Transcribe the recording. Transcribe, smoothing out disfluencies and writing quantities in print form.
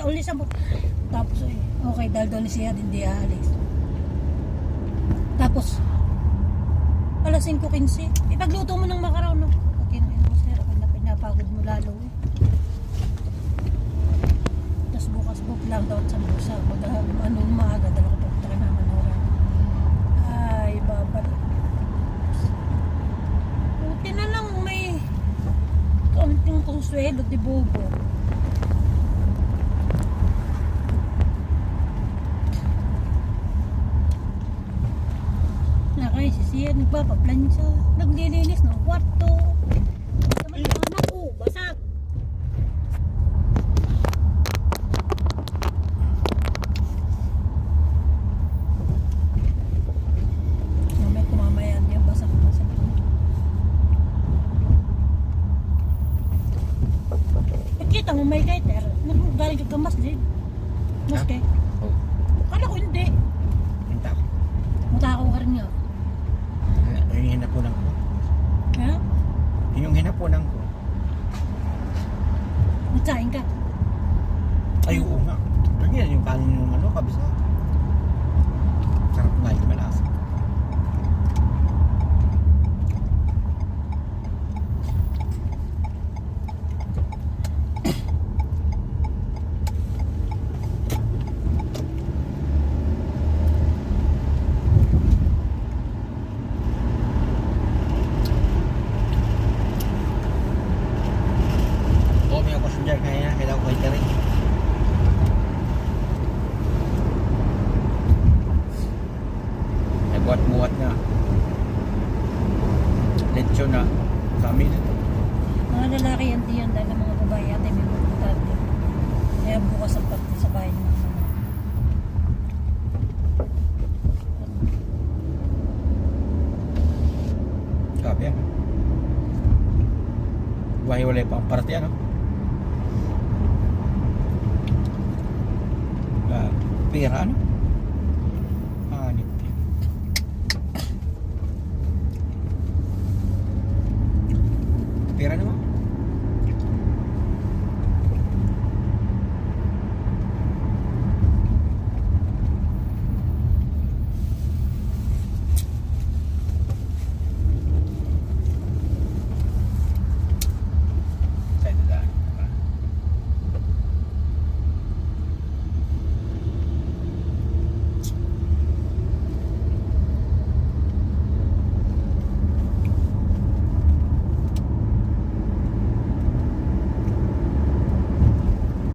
ulis ako. Tapos okay, dahil doon siya hindi aalis. Tapos, alas 5:15. Ipagluto mo ng makaraw, no? Kinain mo sir, ako na pinapagod mo lalo eh. Tapos bukas lang daw sa busa. Ano maaga, dala ko pa rin naman oras. Ay, babalik. Buti na lang may kaunting konsuelo di bobo. Nakay si siya, nagpapaplan siya. Naglilinis ng kwarto. Basta man yung anak ko, basag. Mamaya kumamaya niya, basag-basag. Kita mo may kaiter, galing ka masjid. Maske. Kala ko hindi. Matakaw ka rin nga. Yung hinapunan ko. Ha? Yung hinapunan ko. Matsahin ka. Ay, oo nga. Ganyan yung kanin yung ano, kabisa. Sarap nga yung malasa. May ako sunjar kaya kailangan ko iterin. Buat-buat na. Lechon na. Kami na ito. Mga lalaki yan diyan dahil ang mga babae ate may importante. Kaya bukas ang pagpunta sa bahay ng mga mama. Sabi yan. Wahi-walay pang parte ano. Pera ano.